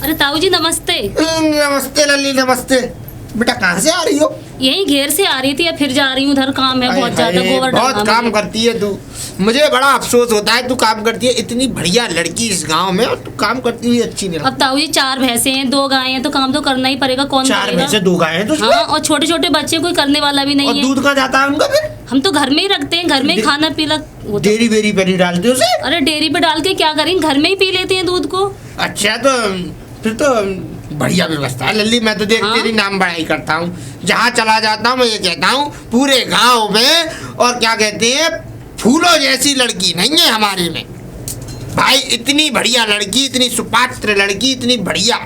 अरे ताऊ जी नमस्ते। नमस्ते लल्ली नमस्ते। बेटा कहाँ से आ रही हो? यही घेर से आ रही थी या फिर जा रही हूँ, उधर काम है बहुत ज्यादा, गोबर बहुत डालना काम मुझे। करती है तू। मुझे बड़ा अफसोस होता है तू काम करती है, इतनी बढ़िया लड़की इस गांव में, और तू काम करती हुई अच्छी नहीं अब लगती। ताऊ जी 4 भैंसे हैं 2 गायें हैं तो काम तो करना ही पड़ेगा, कौन 4 करेगा? भैंसे 2 गायें हैं तुझको? हाँ, और छोटे छोटे बच्चे कोई करने वाला भी और नहीं है। दूध कहाँ जाता है उनका फिर? हम तो घर में ही रखते हैं, घर में ही खाना पीना वो तो। डेयरी वेरी पे नहीं डालते उसे? अरे डेयरी पे डाल के क्या करेंगे, घर में ही पी लेते हैं दूध को। अच्छा तो फिर तो बढ़िया व्यवस्था है लल्ली। मैं तो देख हाँ? तेरी नाम बढ़ाई करता हूँ, जहाँ चला जाता हूँ मैं ये कहता हूँ पूरे गांव में, और क्या कहते हैं फूलों जैसी लड़की नहीं है हमारे में भाई। इतनी बढ़िया लड़की, इतनी सुपात्र लड़की, इतनी बढ़िया।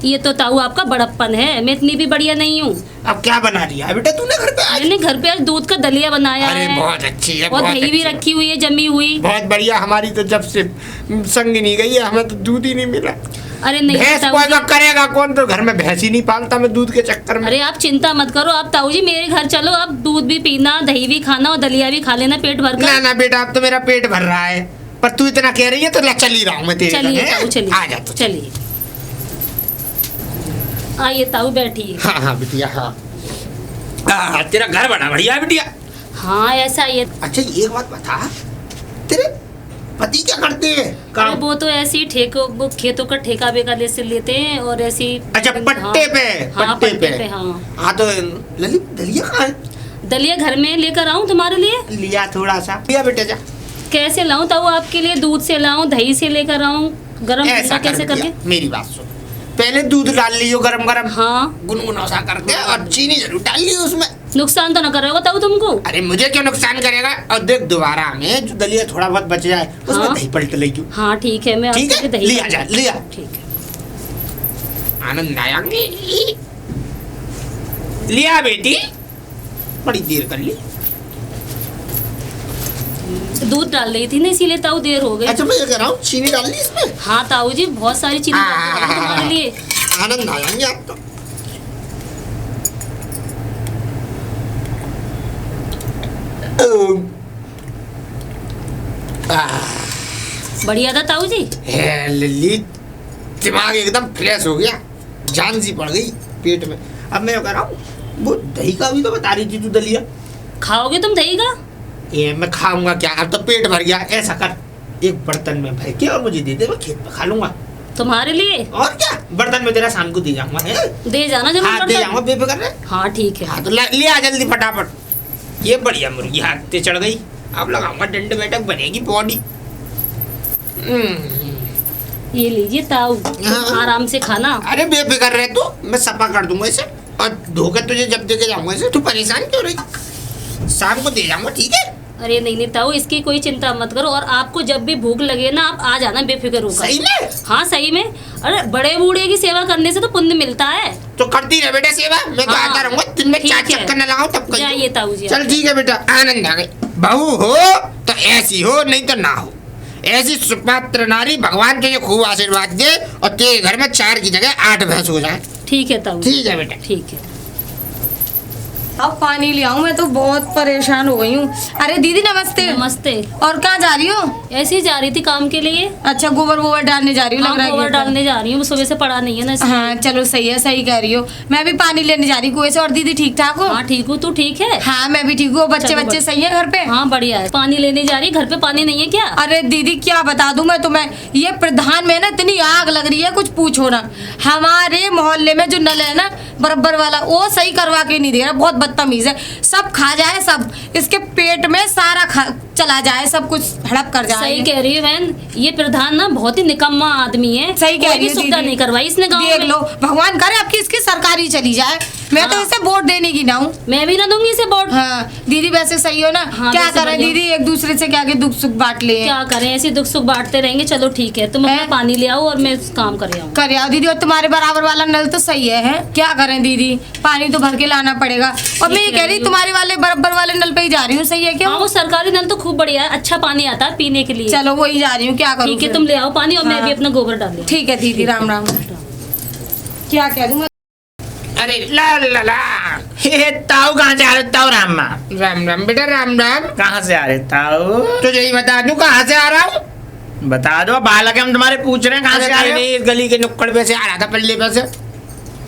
ये तो ताऊ आपका बड़प्पन है, मैं इतनी भी बढ़िया नहीं हूँ। अब क्या बना रही है बेटा तूने घर पे आज? मैंने घर पे आज दूध का दलिया बनाया अरे है बहुत अच्छी है, और बहुत दही भी अच्छी है। रखी हुई है जमी हुई। बहुत बढ़िया। हमारी तो जब से संग नहीं गई है, हमें तो दूध ही नहीं मिला। अरे नहीं भैंस ताऊ पालेगा जी, करेगा कौन? तो घर में भैंस ही नहीं पालता मैं दूध के चक्कर में। अरे आप चिंता मत करो, आप ताऊ जी मेरे घर चलो, आप दूध भी पीना, दही भी खाना और दलिया भी खा लेना पेट भर ना कर। ना बेटा, अब तो मेरा पेट भर रहा है, पर तू इतना कह रही है तो ला चल ही रहा हूँ मैं तेरे चलिए घर, ताऊ चलिए, आ जा तू। चलिए आइए ताऊ बैठिए। हाँ हाँ बिटिया हाँ। तेरा घर बना बढ़िया है बिटिया। हाँ ऐसा ही है। अच्छा एक बात बता, तेरे पति क्या करते हैं अरे काम? वो तो ऐसे ही वो खेतों का ठेका बेका से लेते हैं और ऐसी। अच्छा पट्टे पे, हाँ पट्टे पट्टे पे। पे हाँ। हाँ तो ललित दलिया कहाँ है? दलिया घर में लेकर आऊं तुम्हारे लिए? लिया थोड़ा सा, लिया बेटे जा। कैसे लाऊं ताऊ आपके लिए? दूध से लाऊं, दही से लेकर आऊं, गरम ऐसा ठंडा कैसे कर करके? बिटिया, मेरी बात सुन, पहले दूध डाल लियो गरम गरम, हाँ गुनगुना सा करके, और चीनी जरूर डाल लियो उसमें। नुकसान तो न करेगा ताऊ तुमको? अरे मुझे क्यों नुकसान करेगा? और देख दोबारा में जो दलिया थोड़ा बहुत बच जाए उसमें हाँ? दही पलट ले क्यों? हाँ ठीक है, मैं ठीक आपके है दही लिया जा, लिया। ठीक है। आनंद आया। लिया बेटी, बड़ी देर कर ली। दूध डाल रही थी ना इसीलिए ताऊ देर हो गई। अच्छा मैं ये कह रहा हूँ चीनी डाल ली इसमें? हाँ ताऊ जी बहुत सारी चीजें डाल दी तुम्हारे लिए। आनंद आएंगे आप तो। बढ़िया था ताऊ जी। है लिल्ली, दिमाग एकदम फ्रेश हो गया, जान सी पड़ गई पेट में। अब मैं कह रहा हूँ वो दही का भी तो बता रही थी तू दलिया। खाओगे तुम दही का? ये मैं खाऊंगा क्या, अब तो पेट भर गया। ऐसा कर, एक बर्तन में भर के और मुझे दे दे, मैं खेत में खा लूंगा। तुम्हारे लिए? और क्या, बर्तन में तेरा शाम को दे जाऊंगा। दे जाना जरूर। हाँ दे जाऊंगा, बेफिक्र रहे। हाँ ठीक है। हाँ तो ले आ जल्दी फटाफट। ये बढ़िया मुर्गी हाथ पे चढ़ गई, अब लगाऊंगा डंडे बैठक, बनेगी बॉडी। ये लीजिए ताऊ, हाँ। आराम से खाना। अरे बेफिक्र रहे तू, मैं सफा कर दूंगा इसे, और धोकर तुझे जब दे के जाऊंगा इसे। तू परेशान क्यों रही? शाम को दे जाऊंगा, ठीक है? अरे नहीं नहीं ताऊ, इसकी कोई चिंता मत करो, और आपको जब भी भूख लगे ना आप आ जाना बेफिक्र होकर। सही में? हाँ सही में। अरे बड़े बूढ़े की सेवा करने से तो पुण्य मिलता है। तो करती रहे बेटा सेवा, मैं तो हाँ। आता रहूंगा दिन में, ठीक 4 है। चक्कर न लगाऊं तब कहीं। जाइए ताऊ जी। चल ठीक है बेटा, आनंद आ गई। बहू हो तो ऐसी हो, नहीं तो ना हो। ऐसी सुपात्र नारी भगवान तुझे खूब आशीर्वाद दे, और तेरे घर में 4 की जगह 8 भैंस हो जाए। ठीक है ताऊ जी। ठीक है बेटा। ठीक है। अब पानी ले आऊं, मैं तो बहुत परेशान हो गई हूँ। अरे दीदी नमस्ते। नमस्ते। और कहाँ जा रही हो? ऐसे ही जा रही थी काम के लिए। अच्छा गोबर वोबर डालने जा रही हूँ, लग रहा है गोबर खेत में। डालने जा रही हूँ, सुबह से पड़ा नहीं है ना इसलिए। हाँ चलो सही है, सही कह रही हो। मैं भी पानी लेने जा रही हूँ कुएं से। और दीदी ठीक ठाक हो? हाँ ठीक हूँ, तू ठीक है? हाँ मैं भी ठीक हूँ। बच्चे चलो, बच्चे सही है घर पे? हाँ बढ़िया है। पानी लेने जा रही, घर पे पानी नहीं है क्या? अरे दीदी क्या बता दूं मैं तुम्हें, ये प्रधान में ना इतनी आग लग रही है, कुछ पूछो ना। हमारे मोहल्ले में जो नल है ना बराबर वाला, वो सही करवा के नहीं दे रहा, बहुत बदतमीज है। सब खा जाए, सब इसके पेट में सारा चला जाए, सब कुछ हड़प कर जाए। सही कह रही है बहन, ये प्रधान ना बहुत ही निकम्मा आदमी है। सही कह कोई रही भी है सुविधा दीदी। नहीं करवाई इसने गाँव देख में। लो, भगवान करे आपकी इसकी सरकारी चली जाए। मैं तो हाँ। इसे वोट देने की ना हूँ। मैं भी ना दूंगी इसे वोट। हाँ दीदी वैसे सही हो ना? हाँ, क्या वैसे करें बढ़िया। दीदी, एक दूसरे से क्या के दुख सुख बांट ले। क्या करें, ऐसे दुख सुख बांटते रहेंगे। चलो ठीक है, तुम अपना है? पानी ले आओ और मैं काम कर आऊँ। कर आओ दीदी। और तुम्हारे बराबर वाला नल तो सही है? क्या करें दीदी, पानी तो भर के लाना पड़ेगा। और मैं ये कह रही तुम्हारे वाले बराबर वाले नल पे ही जा रही हूँ, सही है क्या? हाँ वो सरकारी नल तो खूब बढ़िया है, अच्छा पानी आता है पीने के लिए। चलो वही जा रही हूँ, क्या करूँ। ठीक है, तुम ले आओ पानी और मैं हाँ। भी अपना गोबर डाल दूँ। ठीक है दीदी, राम राम। क्या कह दूँ मैं? अरे ला ला ला, हे ताऊ कहाँ से आ रहे? ताऊ राम राम राम बेटा, राम राम। कहाँ से आ रहे ताऊ? तुझे ही बता दूं कहाँ से आ रहा हूँ? बता दो, बालक हम तुम्हारे पूछ रहे हैं कहाँ अरे से आ कोई रहे नहीं, इस गली के नुक्कड़ पे से आ रहा था, पल्ले पे से। हो?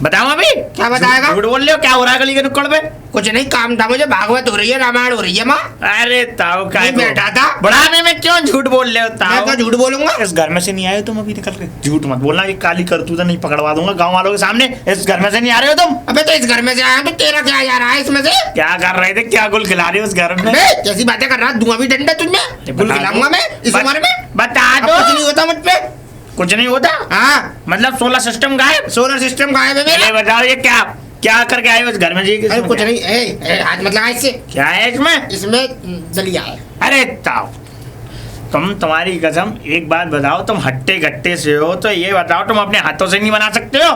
बताओ अभी। क्या बताएगा? झूठ बोल रहे हो, क्या हो रहा है गली के नुक्कड़ पे? कुछ नहीं, काम था मुझे, भागवत हो रही है, रामायण हो रही है माँ। अरे ताऊ का नहीं बैठा था। बुढ़ाने में क्यों झूठ बोल रहे हो मैं ताऊ? क्या झूठ बोलूंगा? इस घर में से नहीं आए हो तुम अभी निकल के? झूठ मत बोलना, ये काली करतूत नहीं पकड़वा दूंगा गांव वालों के सामने। इस घर में से नहीं आ रहे हो तुम? अबे तो इस घर में से आया तो तेरा क्या जा रहा है इसमें से? क्या कर रहे थे, क्या गुल खिला रहे हो इस घर में? अबे कैसी बातें कर रहा है, धुआं भी डंडा तुझमें, गुल बता खिलाऊंगा दो। मैं इस उम्र में? बता अब दो। कुछ नहीं होता मुझ पे। कुछ नहीं होता? हाँ, मतलब सोलर सिस्टम गायब? सोलर सिस्टम गायब है ये मेरा। बताओ, ये क्या क्या करके आए हो इस घर में जी? अरे कुछ नहीं, हाथ मत लगा इससे। क्या है इसमें? इसमें दलिया है। अरे ताऊ, तुम्हारी कसम, एक बात बताओ, तुम हट्टे गट्टे से हो तो ये बताओ, तुम अपने हाथों से नहीं बना सकते हो?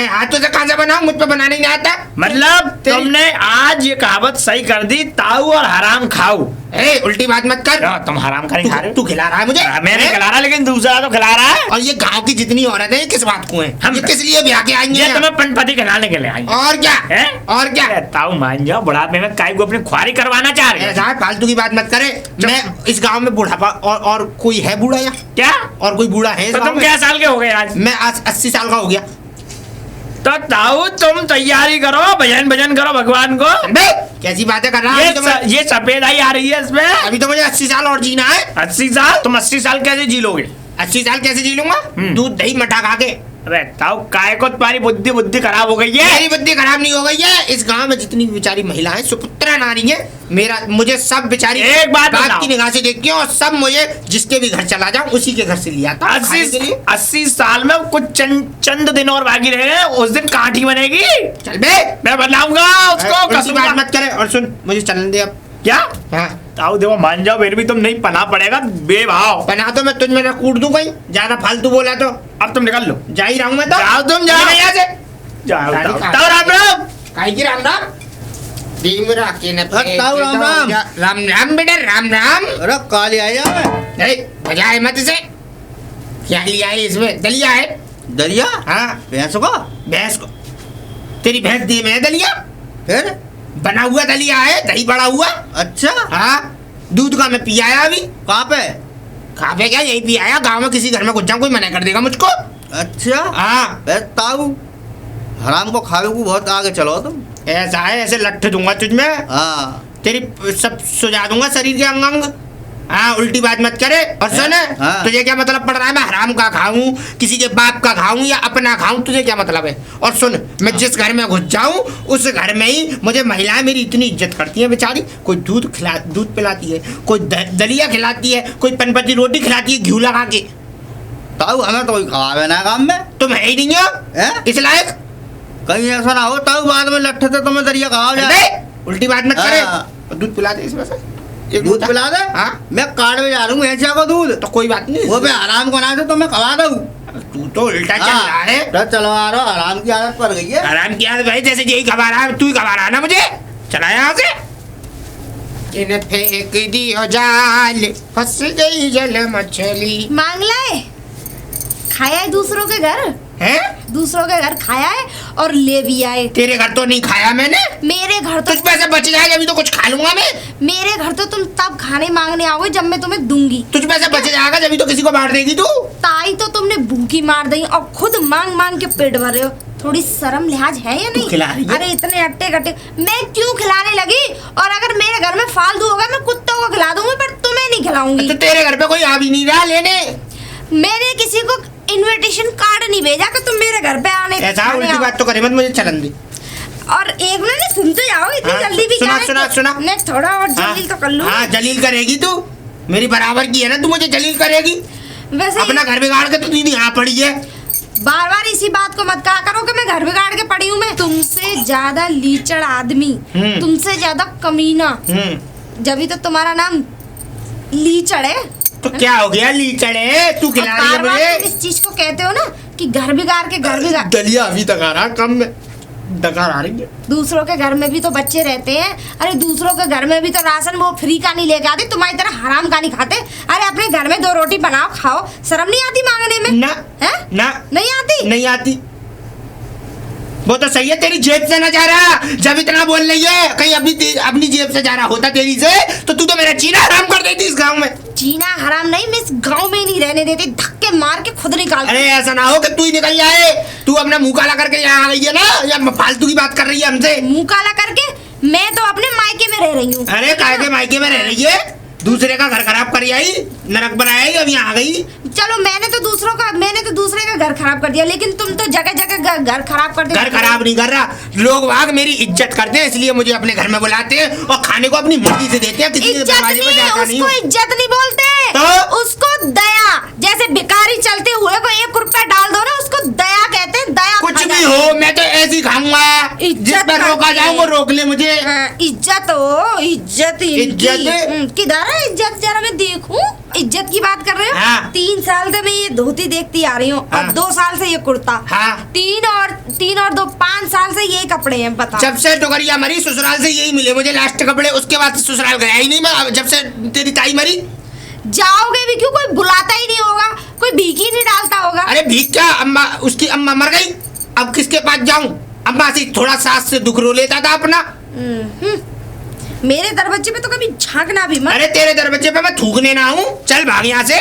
हाथों से कहाँ से बनाऊं, मुझ पे बनाने नहीं आता। मतलब तुमने आज ये कहावत सही कर दी, ताऊ और हराम खाऊ। उल्टी बात मत कर। तुम हराम खा रहे हो? तू खिला रहा है मुझे? मैं नहीं खिला रहा, लेकिन दूसरा तो खिला रहा है। और ये गांव की जितनी औरतें हैं, किस बात को हैं? हम- ये किस लिए ब्याह के आएंगे ये यहाँ? तुम्हें पंचपति खिलाने के लिए आई और क्या है? और क्या? अरे ताऊ मान जाओ, बुढ़ापे में काय को अपनी ख्वारी करवाना चाह रहे ऐसा हो? है, फालतू की बात मत करे। मैं इस गांव में बुढ़ापा और कोई है बूढ़ा यहाँ? क्या? और कोई बूढ़ा है इस तो गांव तुम में? क्या साल के हो गए आज? मैं आज 80 साल का हो गया। तो ताऊ तुम तैयारी करो, भजन भजन करो भगवान को। बे, कैसी बातें कर रहा है? ये सफेद आई आ रही है इसमें। अभी तो मुझे 80 साल और जीना है। 80 साल? तुम 80 साल कैसे जी लोगे? 80 साल कैसे जी लूंगा? दूध दही मठा खा के। अबे ताऊ, काय को तुम्हारी बुद्धि खराब हो गई है? मेरी बुद्धि खराब नहीं हो गई है। इस गांव में जितनी भी बेचारी महिला है, सुपुत्रा नारी है, मुझे सब बेचारी एक बात बताओ। की निगाह से देखती हैं, और सब मुझे जिसके भी घर चला जाऊं उसी के घर से लिया था खाने के लिए। 80 साल में कुछ चंद दिन और बाकी रह गए, उस दिन काठी बनेगी। चल बे, मैं बताऊंगा उसको। ऐसी कसूंगा। बात मत करे। और सुन, मुझे चलने दे अब। क्या? हाँ, ताऊ देखो, मान जाओ, फिर भी तुम नहीं पना पड़ेगा बेभाव। बना तो मैं तुझ में कूट दूं कहीं, ज्यादा फालतू बोला तो। अब तुम निकल लो। जा ही रहा हूं मैं तो। जाओ तुम, जाओ। निकल यहाँ से। जाओ गाड़ी ताऊ। कहाँ? ताऊ राम राम। काहे की राम राम? भीमरा के न पे- ताऊ राम राम। राम राम बेटा, राम राम। अरे काली आया मैं नहीं, बजाए मत इसे। क्या लिया है इसमें? दलिया है। दलिया हाँ, भैंस को। भैंस को। तेरी भैंस दी में है दलिया? फिर बना हुआ दलिया है, दही बड़ा हुआ। अच्छा, हाँ, दूध का मैं पी आया अभी। कहाँ पे? कहाँ पे क्या, यही पी आया। गाँव में किसी घर में घुस जाऊं, कोई मना कर देगा मुझको। अच्छा, हाँ, बे ताऊ हराम को खावे को बहुत आगे चलो तुम। ऐसा है, ऐसे लट्ठ दूंगा तुझ में, हाँ तेरी सब सुझा दूंगा शरीर के अंग अंग। हाँ, उल्टी बात मत करे। और सुन, हाँ। तुझे क्या मतलब पड़ रहा है मैं हराम का खाऊं, किसी के बाप का खाऊं या अपना खाऊं? तुझे क्या मतलब है? और सुन, मैं जिस घर में घुस जाऊं उस घर में ही मुझे महिलाएं मेरी इतनी इज्जत करती हैं बेचारी। कोई दूध पिलाती है, कोई दलिया खिलाती है, कोई पनपति रोटी खिलाती है घी लगा के। ताऊ हमें तो कोई खावे ना काम में। तुम है ही नहीं हो हैं? इस लायक। कहीं ऐसा ना हो ताऊ बाद में लट्ठे से तुम्हें दरिया खाओ जाए। बे, उल्टी बात मत करे। हाँ। दूध पिला दे इसमें से एक दूध लोटा। पिला दे। हाँ, मैं कार्ड में जा रहा हूँ भैंसिया को दूध। तो कोई बात नहीं। वो भी आराम को ना तो मैं खवा दूँ। तू तो उल्टा चल रहा है। तो चलवा रहा आराम की आदत पड़ गई है। आराम की आदत भाई, जैसे यही खबा रहा है, तू ही खबा रहा है ना मुझे। चला यहाँ से। किन फेंक दियो जाल, फंस गई जल मछली। मांग लाए, खाया है दूसरों के घर, हैं? दूसरों के घर खाया है और ले भी आए। तेरे घर तो नहीं खाया मैंने। मेरे घर तो तुझ पैसे बच जाएगा अभी तो कुछ खा लूंगा मैं। मेरे घर तो तुम तब खाने मांगने आओगे जब मैं तुम्हें दूंगी। तुझ पैसे बच जाएगा जब तो किसी को बांट देगी तू। ताई तो तुमने भूखी मार दी और खुद मांग मांग के पेट भर रहे हो। थोड़ी शर्म लिहाज है या तू नहीं? खिला रही है? अरे इतने अट्टे कट्टे मैं क्यों खिलाने लगी? और अगर मेरे घर में फालतू होगा मैं कुत्तों को खिला दूंगी, पर तुम्हें नहीं खिलाऊंगी। तो तेरे घर पे कोई आ भी नहीं रहा लेने। मैंने किसी को इनविटेशन कार्ड नहीं भेजा कि तुम मेरे घर पे आने ऐसा खाने उल्टी आओ। बात तो करे मत, मुझे चलन दे। और एक मिनट सुनते जाओ, इतनी हाँ, जल्दी भी सुना, क्या है? सुना, सुना। मैं थोड़ा और जलील तो कर लूं। हाँ, जलील करेगी तू। मेरी बराबर की है ना, तू मुझे जलील करेगी। वैसे अपना घर बिगाड़ के तो दीदी यहाँ पड़ी है। बार बार इसी बात को मत कहा करो कि मैं घर बिगाड़ के पड़ी हूँ। मैं तुमसे ज्यादा लीचड़ आदमी, तुमसे ज्यादा कमीना, जब तो तुम्हारा नाम लीचड़ है। तो क्या हो गया, लीचड़े तू खिला रही है बार-बार मुझे। तुम इस चीज को कहते हो ना कि घर बिगाड़ के घर बिगाड़। दलिया अभी तक आ रहा, कम में डकार आ रही है। दूसरों के घर में भी तो बच्चे रहते हैं। अरे दूसरों के घर में भी तो राशन वो फ्री का नहीं लेके आते, तुम्हारी तरह हराम का नहीं खाते। अरे अपने घर में 2 रोटी बनाओ खाओ, शर्म नहीं आती मांगने में? ना है? ना, नहीं आती? नहीं आती। वो तो सही है, तेरी जेब से ना जा रहा, जब इतना बोल रही है कहीं अपनी जेब से जा रहा होता तेरी से तो तू तो मेरा जीना हराम कर देती इस गांव में। जीना हराम नहीं, मैं इस गांव में नहीं रहने देती, धक्के मार के खुद निकाल। अरे ऐसा ना हो कि तू ही निकल जाए, तू अपना मुंह काला करके यहाँ आ गई है ना, या फालतू की बात कर रही है हमसे। मुंह काला करके? मैं तो अपने मायके में रह रही हूँ। अरे काहे के मायके में रह रही है, दूसरे का घर खराब कर आई, नरक बनाया, अब यहाँ आ गई। चलो मैंने तो दूसरे का घर खराब कर दिया, लेकिन तुम तो जगह जगह घर खराब कर घर खराब नहीं कर रहा, लोग वाग मेरी इज्जत करते हैं इसलिए मुझे अपने घर में बुलाते हैं और खाने को अपनी मुर्गी से देते हैं। किसी के दरवाजे पे जाता नहीं हूं। उसको इज्जत नहीं बोलते तो? उसको दया, जैसे भिखारी चलते हुए को 1 रुपया डाल दो ना, उसको दया कहते हैं। दया कुछ भी हो मैं तो ऐसे ही खाऊंगा, जिस पर रोका जाए वो रोक ले मुझे। इज्जत हो, इज्जत किधर है इज्जत, जरा मैं देखूं। इज्जत की बात कर रहे हो? हाँ। 3 साल से मैं ये धोती देखती आ रही हूँ, हाँ। और 2 साल से ये कुर्ता। हाँ। 3 और 2 5 साल से ये कपड़े हैं। बता, जब से टोकरिया मरी ससुराल से यही मिले मुझे लास्ट कपड़े, उसके बाद से ससुराल गया ही नहीं मैं। जब से तेरी ताई मरी जाओगे भी क्यों? कोई बुलाता ही नहीं होगा, कोई भीख ही नहीं डालता होगा। अरे भीख क्या, अम्मा उसकी अम्मा मर गई, अब किसके पास जाऊं? अम्मा से थोड़ा सास से दुख रो लेता था अपना। मेरे दरवाजे पे तो कभी झांकना भी मत। अरे तेरे दरवाजे पे मैं थूकने ना हूँ, चल भाग यहाँ से।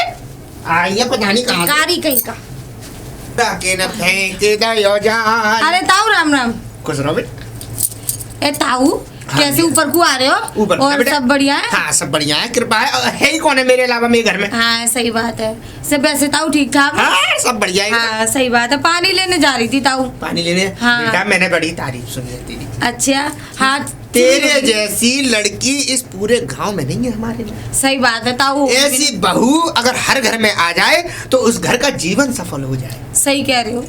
आई है पता नहीं कहाँ से। कारी कहीं का। के न फेंके दयो जान। अरे ताऊ राम राम। खुश रहो बेटा। ए ताऊ, हाँ, कैसे ऊपर को आ रहे हो? ऊपर और बेटा। सब बढ़िया है? हाँ सब बढ़िया है, कृपा है। है ही कौन है मेरे अलावा मेरे घर में? हाँ सही बात है। सब वैसे ताऊ ठीक ठाक है? हाँ सब बढ़िया है। हाँ सही बात है। पानी लेने जा रही थी ताऊ। पानी लेने? हाँ। बेटा मैंने बड़ी तारीफ सुनी है तेरी। अच्छा हाँ। तेरे जैसी लड़की इस पूरे गांव में नहीं है हमारे में। सही बात है ताऊ। ऐसी बहू अगर हर घर में आ जाए तो उस घर का जीवन सफल हो जाए। सही कह रहे हो।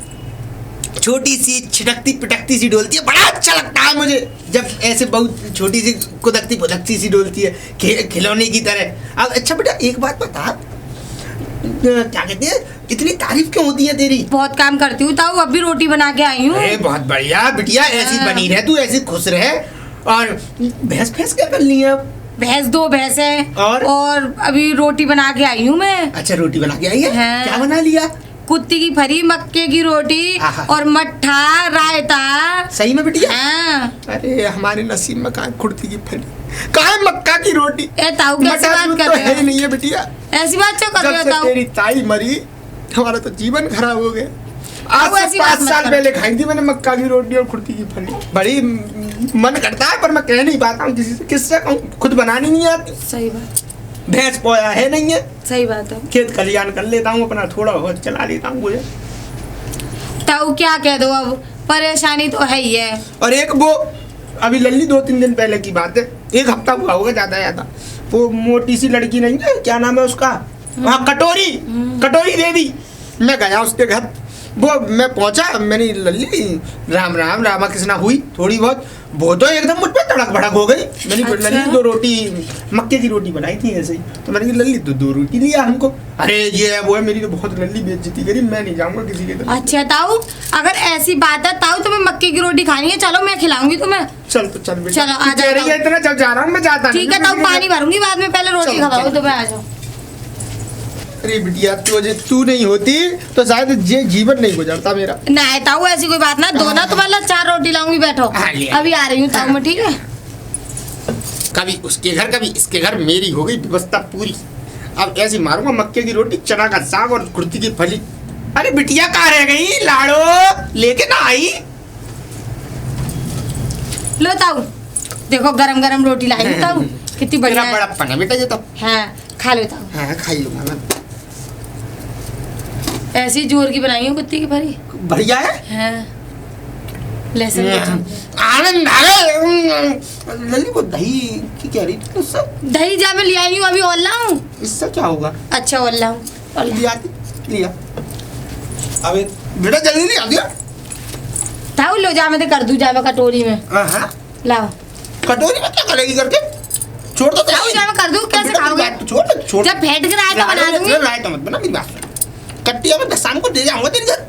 छोटी सी छिटकती पिटकती सी डोलती है, बड़ा अच्छा लगता है मुझे जब ऐसे बहुत छोटी सी कुदकती पुदकती सी डोलती है, खिलौने की तरह। अब अच्छा बेटा एक बात बता, क्या कहते हैं, इतनी तारीफ क्यों होती है तेरी? बहुत काम करती हूँ ताऊ, अभी रोटी बना के आई हूँ। अरे बहुत बढ़िया बिटिया, ऐसी हाँ। बनी रहे तू, ऐसी खुश रहे। और भैंस भैंस क्या कर ली है अब? भैंस 2 भैंस है। और अभी रोटी बना के आई हूँ मैं। अच्छा रोटी बना के आई है? हाँ। क्या बना लिया? कुत्ती की फरी, मक्के की रोटी आहा। और मट्ठा रायता। सही में बिटिया? हाँ। अरे हमारे नसीब में कहाँ कुर्ती की फली, कहाँ मक्का की रोटी। ए ताऊ कैसी मटर बात दूध कर तो रहे है ही हो? नहीं है बिटिया। ऐसी बात क्यों कर जब रहे हो से ताऊ? तेरी ताई मरी हमारा तो जीवन खराब हो गया। आज से ऐसी बात 5 मत साल करो। पहले खाई थी मैंने मक्का की रोटी और कुर्ती की फली, बड़ी मन करता है पर मैं कह नहीं पाता हूँ किसी से, किससे कहूँ, खुद बनानी नहीं आती। सही बात। भैंस पोया है नहीं है, सही बात है। खेत खलियान कर लेता हूँ अपना, थोड़ा बहुत चला लेता हूँ मुझे। ताऊ क्या कह दो, अब परेशानी तो है ही है। और एक वो अभी लल्ली 2-3 दिन पहले की बात है, 1 हफ्ता हुआ होगा ज्यादा, वो मोटी सी लड़की नहीं है, क्या नाम है उसका, वहाँ कटोरी देवी। मैं गया उसके घर, वो मैं पहुंचा, मैंने लल्ली राम राम रामा कृष्णा हुई थोड़ी बहुत, वो तो एकदम मुझ पे तड़क भड़क हो गई। मैंने अच्छा। लल्ली 2 रोटी मक्के की रोटी बनाई थी ऐसे ही, तो मैंने कहा लल्ली 2 रोटी लिया हमको। अरे ये है वो है, मेरी तो बहुत लल्ली बेइज्जती करी, मैं नहीं जाऊंगा किसी के घर। अच्छा ताऊ, अगर ऐसी बात है ताऊ, तुम्हें मक्के की रोटी खानी है, चलो मैं खिलाऊंगी तुम्हें। चल तो चल बेटा, चलो, तू आ जाओ, कह रही है इतना, जब जा रहा हूँ मैं जाता नहीं। ठीक है ताऊ, पानी भरूंगी बाद में, पहले रोटी चलो, खवाऊंगी चलो। तुम्हें। आ जाओ। अरे बिटिया तू नहीं होती तो शायद ये जीवन नहीं गुजरता मेरा। नहीं ताऊ ऐसी कोई बात ना, दो ना तुम्हारे लिए 4 रोटी लाऊंगी, बैठो। हाँ, ले। अभी आ रही हूँ ताऊ मैं, ठीक है? कभी उसके घर कभी इसके घर, मेरी हो गई व्यवस्था पूरी। अब ऐसी मारूंगा मक्के की रोटी, चना का साग और कुर्ती की फली। अरे बिटिया कहाँ रह गई, लाड़ो लेके ना आई? लो ताऊ, देखो गरम गरम रोटी लाई हूँ ताऊ, कितनी बढ़िया तेरा है। बड़प्पन है बेटा ये तो। हाँ खा लो ताऊ। हाँ खाई लूंगा मैं। ऐसी जोर की बनाई हूँ कुत्ती की फरी। बढ़िया है। हाँ लहसुन आनंद आ गए। लल्ली वो दही की कह रही थी, उससे दही जा मैं ले आई हूँ अभी, और लाऊं? इससे क्या होगा? अच्छा और लाऊं? लिया लिया, अबे बेटा जल्दी लिया दिया। ताऊ लो जा, मैं तो कर दूं जा मैं कटोरी में। हाँ लाओ। कटोरी में क्या करेगी करके, छोड़ दो। ताऊ जा मैं कर दूं, कैसे बेटा, खाओगे? बात तो छोड़ जब फेंट के रायता बना दूंगी। रायता तो मत बना, मेरी बात सुन। कट्टिया में शाम को दे जाऊंगा तेरे घर,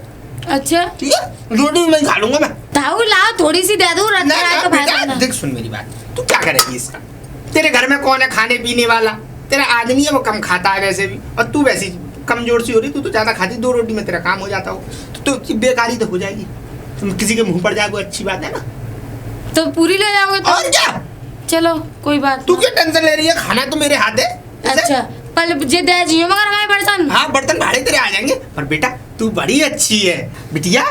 अच्छा ठीक है? रोटी में खा लूंगा मैं। ताऊ लाओ, थोड़ी सी दे दूं, रख नहीं, रायता बेटा, भाई। देख सुन मेरी बात, तू क्या करेगी इसका? तेरे घर में कौन है खाने पीने वाला? तेरा आदमी है वो कम खाता है वैसे भी, और तू वैसी कमजोर सी हो रही, तू तो ज्यादा खाती, 2 रोटी में तेरा काम हो जाता हो, तो बेकारी तो हो जाएगी। तुम किसी के मुंह पर जाओ अच्छी बात है ना। तो पूरी ले जाओगे तो? और क्या, चलो कोई बात तू नहीं। क्या टेंशन ले रही है, खाना तो मेरे हाथ है। अच्छा पर जे दे जियो मगर हमारे बर्तन। हाँ बर्तन भाड़े तेरे आ जाएंगे। पर बेटा तू बड़ी अच्छी है बिटिया,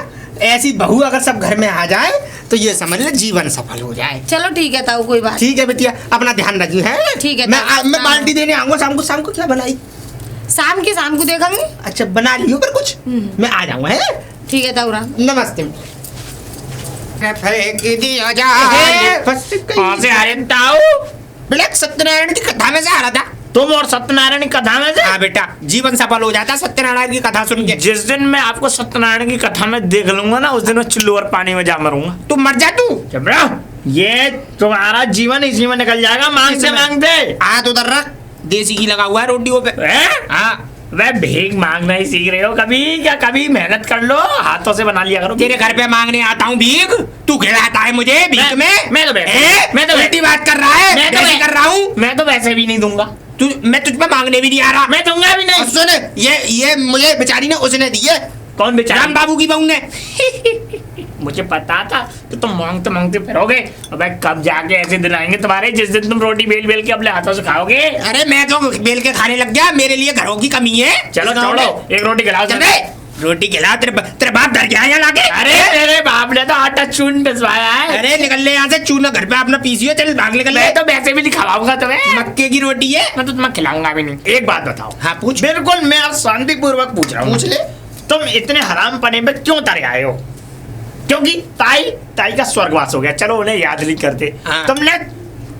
ऐसी बहू अगर सब घर में आ जाए तो ये समझ ले जीवन सफल हो जाए। चलो ठीक है ताऊ, कोई बात। ठीक है बिटिया, अपना ध्यान रखी है। ठीक है, मैं बाल्टी देने आऊंगा शाम को। शाम को क्या बनाई? शाम को देखेंगे। अच्छा बना लियो पर कुछ, मैं आ जाऊंगा है। ठीक है ताऊ राम। नमस्ते। फेंक दिया जाए कहाँ से आ रहे ताऊ? बेटा सत्यनारायण की कथा में से आ रहा था। तुम और सत्यनारायण की कथा में से? हाँ बेटा, जीवन सफल हो जाता सत्यनारायण की कथा सुन के। जिस दिन मैं आपको सत्यनारायण की कथा में देख लूंगा ना, उस दिन मैं चिल्लोर पानी में जा मरूंगा। तू मर जा तू। जबरा, ये तुम्हारा जीवन इसी में निकल जाएगा मांग से मांगते। हाथ उधर रख, देसी घी लगा हुआ है रोटियों पे। हाँ वह भीख मांगना ही सीख रहे हो कभी क्या? कभी मेहनत कर लो, हाथों से बना लिया करो। तेरे घर पे मांगने आता हूँ भीख, तू खिलाता है मुझे भीख में। मैं तो उल्टी बात कर रहा है। मैं कर रहा हूँ। मैं तो वैसे भी नहीं दूंगा। मैं तुझ पे मांगने भी नहीं आ रहा। मैं दूंगा भी नहीं। सुन, ये मुझे बेचारी ने उसने दी है। कौन बेचारी? राम बाबू की बहू ने। मुझे पता था कि तुम मांगते मांगते फिरोगे। अब कब जाके ऐसे दिन आएंगे तुम्हारे जिस दिन तुम रोटी बेल बेल के अपने हाथों से खाओगे। अरे मैं तो बेल के खाने लग गया, मेरे लिए घरों की कमी है। चलो छोड़ो, एक रोटी खिलाओ। चल बे, रोटी खिला। तेरे बाप डर गया यहाँ लाके। अरे तेरे बाप ने तो आटा चून पिसवाया है। अरे निकल ले यहाँ से, चूना घर पे अपना पीसियो। चल भाग निकल ले। मैं तो वैसे भी नहीं खिलाऊंगा तुम्हें। मक्के की रोटी है। मैं तो तुम्हें खिलाऊंगा भी नहीं। एक बात बताओ। हाँ पूछ। बिल्कुल मैं अब शांतिपूर्वक पूछ रहा हूँ। पूछ ले। तुम इतने हराम पने पे क्यों तरे आए हो? क्योंकि ताई का स्वर्गवास हो गया, चलो उन्हें याद नहीं करते। हाँ। तुमने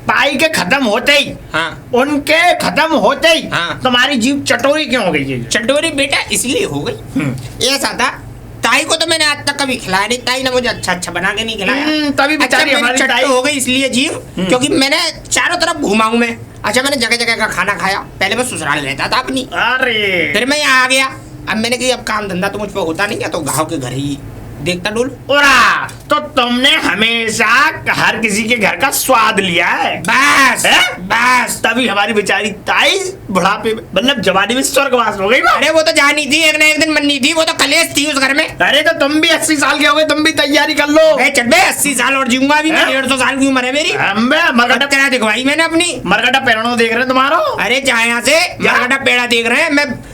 ताई के खत्म होते ही, हाँ। उनके खत्म होते ही हाँ। तुम्हारी जीभ चटोरी क्यों हो गई है? चटोरी बेटा इसलिए हो गई, ऐसा था। ताई को तो मैंने आज तक कभी खिलाया नहीं। ताई ने मुझे अच्छा अच्छा बना के नहीं खिलाया। तभी बेचारी अच्छा, हमारी चट्टो ताई हो गई इसलिए जीव, क्योंकि मैंने चारों तरफ घूमा हूं मैं। अच्छा मैंने जगह जगह का खाना खाया। पहले मैं ससुराल रहता था अपनी, अरे फिर मैं यहाँ आ गया। अब मैंने कहा अब काम धंधा तो मुझ पर होता नहीं है, तो गाँव के घर ही देखता डोल। ओरा, तो तुमने हमेशा हर किसी के घर का स्वाद लिया है। बस है? बस। तभी हमारी बेचारी ताई बुढ़ापे में, मतलब जवानी में स्वर्गवास हो गई। अरे वो तो जानी थी, एक ना एक दिन मरनी थी। वो तो कलेश थी उस घर में। अरे तो तुम भी 80 साल के हो गए, तुम भी तैयारी कर लो। चल बे, 80 साल और जीऊंगा अभी मैं। हैं? 150 साल की उम्र है मेरी। मरगटा तेरा दिखवाई मैंने अपनी। मरगटा पेड़ों देख रहे हैं तुम्हारा। अरे जहाँ यहाँ से मरगटा पेड़ा देख रहे हैं।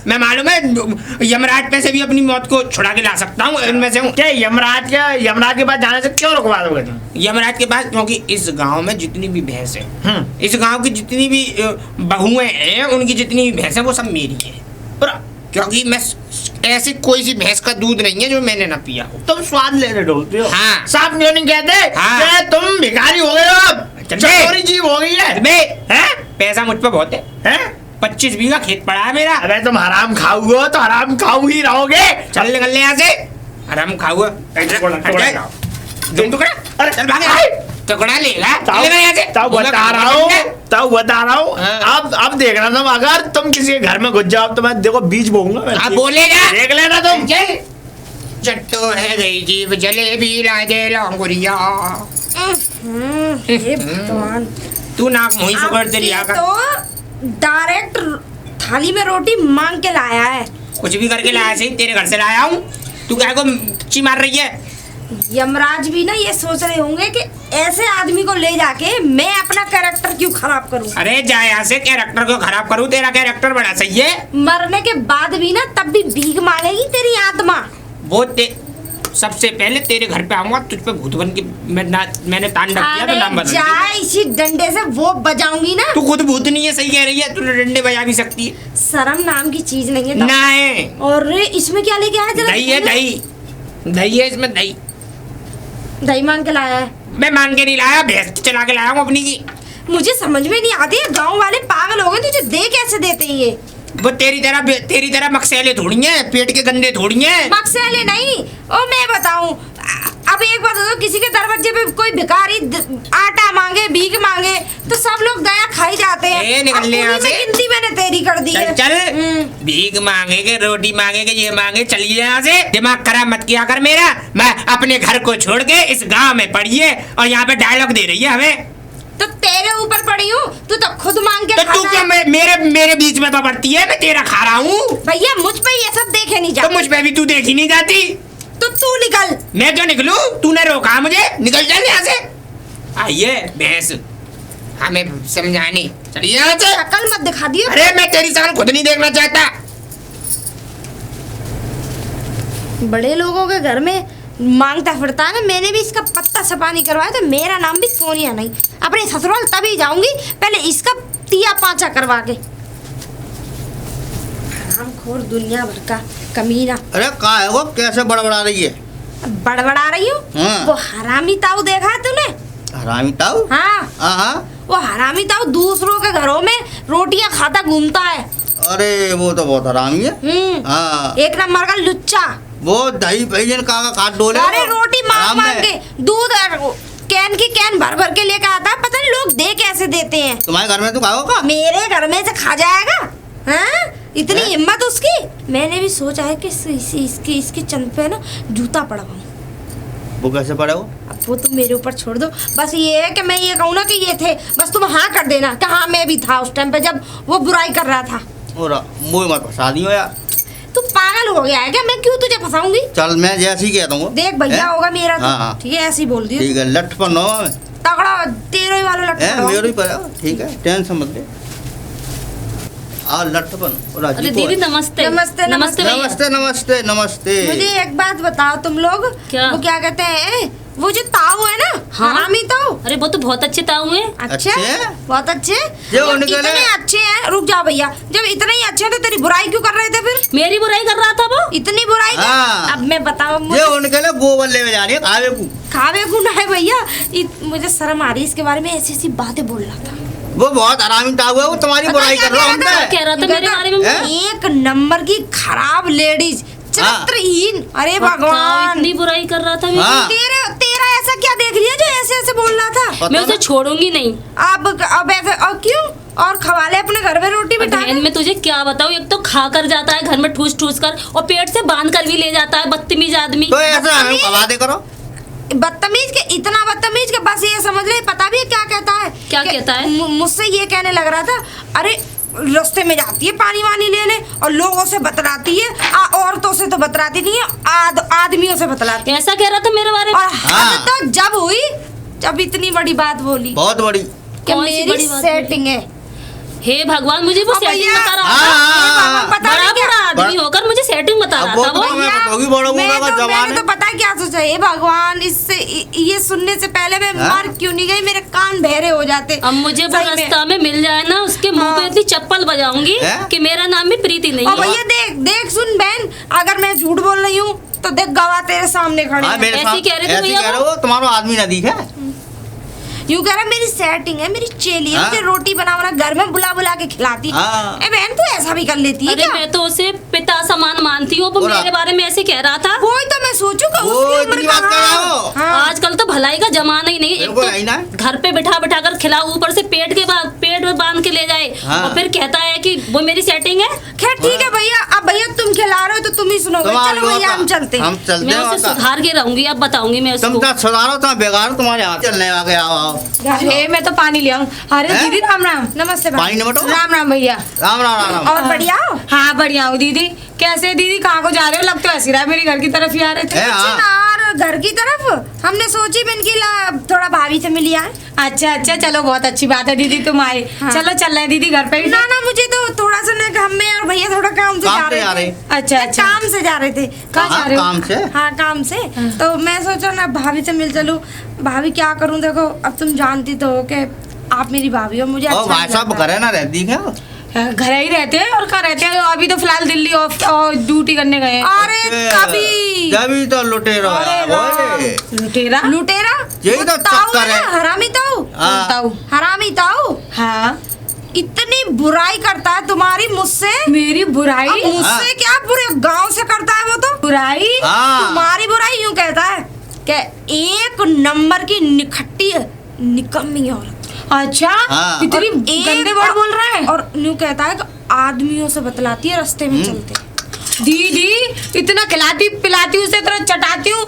मैं मालूम है यमराज पे से भी अपनी मौत को छुड़ा के ला सकता हूँ। इनमें से हूँ। क्या यमराज के पास जाने से क्यों रुकवा दोगे तुम? यमराज के पास, क्योंकि इस गांव में जितनी भी भैंस है, इस गांव की जितनी भी बहुएं हैं, उनकी जितनी भी भैंस है वो सब मेरी है। क्योंकि मैं ऐसी कोई सी भैंस का दूध नहीं है जो मैंने ना पिया हो। तुम स्वाद लेने डोलते हो। हाँ। साफ क्यों नहीं कहते? हाँ। कि तुम भिखारी हो गए हो, अब चटोरी जीव हो गई है। बे, हैं? पैसा मुझ पर बहुत है। हैं? 25 बीघा खेत पड़ा है मेरा। अबे तुम हराम खाओगे तो हराम खाऊ ही रहोगे। चल निकल ले यहाँ से, आराम खाऊंगा। टुकड़ा खाओ। तुम टुकड़ा, अरे चल भागे। टुकड़ा लेगा यहाँ से। ताऊ बता रहा हूँ। हाँ। अब देखना तुम, अगर तुम किसी के घर में घुस जाओ तो मैं देखो बीज बोऊंगा। आप बोलेगा, देख लेना तुम। चल। चट्टो है गई जीव जलेबी ला दे लौंगुरिया। हे भगवान, तू नाक मुही सुगड़ तेरी आकर तो डायरेक्ट थाली में रोटी मांग के लाया है। कुछ भी करके लाया सही, तेरे घर से लाया हूँ। तू क्या को ची मार रही है? यमराज भी ना ये सोच रहे होंगे कि ऐसे आदमी को ले जाके मैं अपना कैरेक्टर क्यों खराब करूं। अरे जा यहाँ से, कैरेक्टर को खराब करूँ? तेरा कैरेक्टर बड़ा सही है। मरने के बाद भी ना तब भी भीख मांगेगी तेरी आत्मा। वो सबसे पहले तेरे घर पे आऊंगा, तुझ पे भूत बन के मैंने तांडव किया तो नाम बदल दिया। जा इसी डंडे से वो बजाऊंगी ना। तू खुद भूत नहीं है, सही कह रही है। तू डंडे बजा भी सकती है। शर्म नाम की चीज नहीं है। ना है। और इसमें क्या लेके आया? जरा दही है, दही दही है इसमें। दही दही मांग के लाया है। मैं मांग के नहीं लाया, भैंस चला के लाया हूँ अपनी की। मुझे समझ में नहीं आती है, गांव वाले पागल हो गए, तुझे दे कैसे देते हैं ये? वो तेरी तरह मकसेले थोड़ी हैं, पेट के गंदे थोड़ी हैं। मकसेले नहीं। ओ मैं बताऊं, अब एक बात बताओ, किसी के दरवाजे पे कोई भिखारी आटा मांगे, भीख मांगे तो सब लोग दया खाई जाते हैं। निकल ले यहाँ से। गिनती मैंने तेरी कर दी है। चल भीख मांगेगे, रोटी मांगेगे, ये मांगे, चलिए यहाँ से। दिमाग खराब मत किया कर मेरा। मैं अपने घर को छोड़ के इस गांव में पड़ी है और यहाँ पे डायलॉग दे रही है हमें। तो तेरे ऊपर पड़ी हूँ, तू तो खुद मांग के तो तू क्यों मेरे बीच में तो पड़ती है? मैं तेरा खा रहा हूँ भैया। मुझ पे ये सब देखे नहीं तो जाते। मुझ पे भी तू देखी नहीं जाती। तो तू निकल। मैं क्यों निकलूं? तूने रोका मुझे, निकल चल यहाँ से। आइए भैंस हमें समझाने, चलिए यहाँ से। शक्ल मत दिखा दियो। अरे मैं तेरी शक्ल खुद नहीं देखना चाहता। बड़े लोगों के घर में मांगता फिरता है ना। मैंने भी इसका पत्ता सफा नहीं करवाया तो मेरा नाम भी सोनिया नहीं। अपने ससुराल तभी जाऊंगी, पहले इसका तिया पांचा करवा के। हरामखोर दुनिया भर का कमीना। अरे कहाँ है वो, कैसे बड़बड़ा रही है? बड़बड़ा रही हूँ? हाँ। वो हरामी ताऊ देखा है तूने? हरामी ताऊ? हाँ हाँ। वो हरामी ताऊ दूसरों के घरों में रोटियां खाता घूमता है। अरे वो तो बहुत हरामी है। हाँ। एक नंबर का लुच्चा। वो दही भैजन का काट डोले। अरे रोटी मांग हराम मांग है। के दूध और कैन की कैन भर भर के लेकर आता है। पता नहीं लोग दे कैसे देते हैं। तुम्हारे घर में तो खाओगा? मेरे घर में से खा जाएगा? हाँ? इतनी हैं? हिम्मत उसकी। मैंने भी सोचा है कि इसके चंद पे ना जूता पड़वाऊं। वो कैसे पड़े हो? अब वो तुम मेरे ऊपर छोड़ दो। बस ये है कि मैं ये कहूँ ना कि ये थे, बस तुम हाँ कर देना कि हाँ मैं भी था उस टाइम पे जब वो बुराई कर रहा था। और मुझे मत फंसा दियो यार। तू पागल हो गया है क्या? मैं क्यों तुझे फंसाऊंगी? चल मैं जैसे ही कहता हूँ। देख भैया हैं? होगा मेरा तो। हाँ, हाँ। ठीक है ऐसे ही बोल दियो। ठीक है, लटपन हो तगड़ा तेरे ही वाला लटका। मेरे ही पर। ठीक है, टेंशन मत ले। लटपन। अरे दीदी नमस्ते। नमस्ते, नमस्ते भैया। नमस्ते नमस्ते नमस्ते। मुझे एक बात बताओ तुम लोग। क्या? वो क्या कहते हैं, वो जो ताऊ है ना, हाँ? हरामी ताऊ। अरे वो तो बहुत अच्छे ताऊ हैं। अच्छे? अच्छे? बहुत अच्छे। जो जब उनके इतने लिए- अच्छे हैं, रुक जाओ भैया, जब इतने ही अच्छे हैं तो तेरी बुराई क्यों कर रहे थे फिर? मेरी बुराई कर रहा था वो। इतनी बुराई क्यों? हाँ। अब मैं बताऊँ, ये उनके लिए गोबर ले जा रही है खावे को। खावे गुना है भैया। मुझे शर्म आ रही है इसके बारे में, ऐसी ऐसी बातें बोल रहा था। वो बहुत हरामी ताऊ है, वो तुम्हारी पता बुराई क्या कर रहा कह रहा था? कह रहा था मेरे बारे में। हैं? एक नंबर की खराब लेडीज, चरित्रहीन। अरे भगवान, इतनी बुराई कर रहा था मेरी। हाँ। तेरा ऐसा क्या देख लिया जो ऐसे ऐसे बोल रहा था? पता मैं उसे ना? छोड़ूंगी नहीं। अब ऐसे और क्यों? और खवाले अपने घर में रोटी बिठा बहन मैं तुझे क्या बताऊँ, एक तो खा कर जाता है घर में ठूस ठूस कर, और पेट से बांध कर भी ले जाता है, बदतमीज आदमी। तो ऐसा हमें कमा दे करो। बदतमीज के, इतना बदतमीज के बस ये समझ ले। पता भी है क्या कहता है? क्या कहता है? मुझसे ये कहने लग रहा था, अरे रास्ते में जाती है पानी वानी लेने और लोगों से बतलाती है, औरतों से तो बतलाती नहीं है, आदमियों से बतलाती है। ऐसा कह रहा था मेरे बारे में। और हद तो जब हुई जब इतनी बड़ी बात बोली बहुत बड़ी। कि कौन सी मेरी बड़ी बात सेटिंग है। हे भगवान, मुझे वो अब सेटिंग भैया, बता रहा हाँ, था। हाँ, ये बाबा, पता बड़ा नहीं क्या? बड़ा आदमी होकर मुझे सेटिंग बता अब रहा वो था तो वो। तुम्हें बताओगी बड़ों का जवान मैंने है। तो पता है क्या सोचा, हे भगवान, इससे ये सुनने से पहले मैं हाँ? मर क्यों नहीं गई? मेरे कान बहरे हो जाते। अब मुझे वो सही में। रास्ता में मिल जाए ना, उसके मुंह पे हाँ। इतनी चप्पल बजाऊंगी हैं? कि मेरा नाम भी प्रीति नहीं और है। भैया देख देख सुन बहन, अगर मैं झूठ बोल रही हूँ तो देख गवाह तेरे सामने खड़े हाँ, हैं। मेरे ऐसी साथ कह रहे थे ऐसी भैया कह रहे वो। हो, तुम्हारा आदमी ना दिखे। यूं कह रहा मेरी सेटिंग है, मेरी चेली है, हाँ? मुझे रोटी बना बना घर में बुला बुला के खिलाती। हाँ। ए बहन तू ऐसा भी कर लेती है अरे क्या? मैं तो उसे पिता समान मानती हूँ, वो बोला। मेरे बारे में ऐसे कह रहा था। वही तो मैं सोचूं कि वो उसकी उम्र इतनी बात कर रहा कहाँ? हो? हाँ। आजकल तो भलाई का जमाना ही नहीं है। एक बिल्कुल है ही ना। तो घर पे बिठा बिठा कर खिलाओ, ऊपर से पेट में बांध के ले जाए, हाँ। और फिर कहता है कि वो मेरी सेटिंग है। खैर ठीक है भैया, अब भैया तुम खिला रहे हो तो तुम ही सुनोगे। तुम्हारे चलो भैया बाबा, हम चलते हैं। हम चलते मैं हैं उसे वहाँ का। सुधार के रहूंगी, अब बताऊंगी मैं तुम उसको। क्या सुधारो, तुम बेकार हो, तुम्हारे हाथ चलने आ गया। आओ अरे मैं तो पानी ले आऊं। अरे हैं? दीदी राम राम। नमस्ते पानी न बटो। राम राम भैया। राम राम राम राम। और बढ़िया हो? हाँ बढ़िया हूँ दीदी। कैसे दीदी, कहाँ को जा रहे हो? लग तो ऐसी रहा है मेरे घर की तरफ ही आ रहे थे। है, हाँ। चिनार घर की तरफ हमने सोची मैं इनकी थोड़ा भाभी से मिली आए। अच्छा अच्छा, चलो बहुत अच्छी बात है दीदी तुम आए। हाँ। चलो चल रहे हैं दीदी घर पे ही। ना ना, मुझे तो थोड़ा सा ना काम में, और भैया थोड़ा काम से काम जा पे जा रहे रहे। थे। अच्छा अच्छा। काम से जा रहे थे। कहाँ जा रहे हो? काम से? हाँ काम से। तो मैं सोचा ना भाभी से मिल चलूं। भाभी क्या करूं, देखो अब तुम जानती तो हो कि आप मेरी भाभी हो, मुझे ओ अच्छा भाई नहीं साहब लगता। घरे ना रहती क्या? घर ही रहते हैं, और कहाँ रहते हैं? अभी तो फिलहाल दिल्ली ऑफ ड्यूटी करने गए हैं। अरे कभी जब तो लुटेरो अरे है, राम। ओए। लुटेरा? लुटेरा यही वो तो ताऊ चक्कर है ना, है। हरामी ताऊ। हाँ। ताऊ? हरामी ताऊ हाँ। इतनी बुराई करता है तुम्हारी मुझसे। मेरी बुराई? अब मुझसे क्या, पूरे गांव से करता है वो तो। बुराई? हाँ। तुम्हारी बुराई यूं कहता है कि एक नंबर की निखट्टी निकम्मी औरत। अच्छा। हाँ। इतनी और एक- गंदे वर्ड बोल रहा है? और यूं कहता है कि आदमियों से बतलाती है रास्ते में चलते। दीदी इतना खिलाती पिलाती उसे, इतना चटाती हूँ,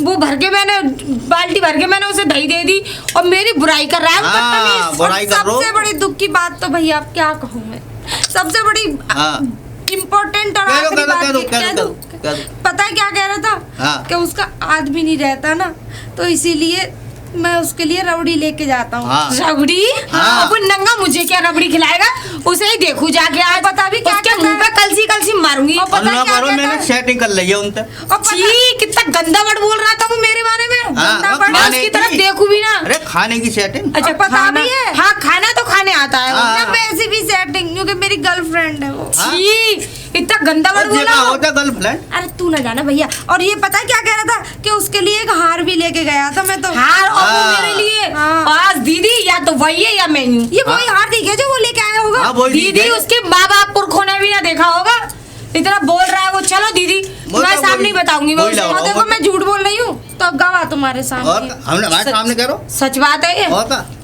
वो भर के मैंने बाल्टी भर के मैंने उसे दही दे दी, और मेरी बुराई कर रहा है वो हाँ, बदतमीज। बुराई कर रो। सबसे बड़ी दुख की बात तो भैया अब क्या कहूँ मैं, सबसे बड़ी हाँ। इम्पोर्टेंट और कह दो, आखिरी कह दो, बात कह दो, ये- कह कह दो, दूं? क्या? पता है क्या कह रहा था? हाँ। कि उसका आदमी नहीं रहता ना, तो इसीलिए मैं उसके लिए रबड़ी लेके जाता हूँ। हाँ। रबड़ी? हाँ। अब वो नंगा मुझे क्या रबड़ी खिलाएगा? उसे ही देखू जाके आज। पता भी क्या उसके कहता मुंह पे है? कलसी कलसी मारूंगी। और पता ना क्या करो, कहता मैंने है? सेटिंग कर ली है उनसे। और पता- छी, कितना गंदा वर्ड बोल रहा था वो मेरे बारे में। हाँ, गंदा और वर्ड, मैं खाने उसकी की- तरफ देखूं भी ना। अरे खाने की सेटिंग। अच्छा, पता खाना भी है? हाँ, खाना तो खाने आता है। हाँ। ना वैसी भी सेटिंग, क्योंकि मेरी गर्लफ्रेंड है वो। हाँ। छी, इतना गंदा वर्ड बोला देखा वो। होता गर्लफ्रेंड। अरे तू ना जाना भैया। और ये पता है क्या कह रहा था? कि उसके लिए एक हार भी लेके गया था मैं तो। हार, और वो हाँ। मेरे लिए हाँ। आज दीदी या तो वही है या मैं हूँ। ये वही हार दिखे जो वो लेके आया होगा। हाँ, वही दीदी दिखे। उसके माँ बाप पुरखों ने भी ना देखा होगा, इतना बोल रहा है वो। चलो दीदी, वो मैं तो सामने वही- ही बताऊंगी मैं वही उसे। लगाओ। और देखो मैं झूठ बोल रही हूँ तो अब गवाह तुम्हारे और सामने। हमने हमारे सामने करो। सच बात है ये। और का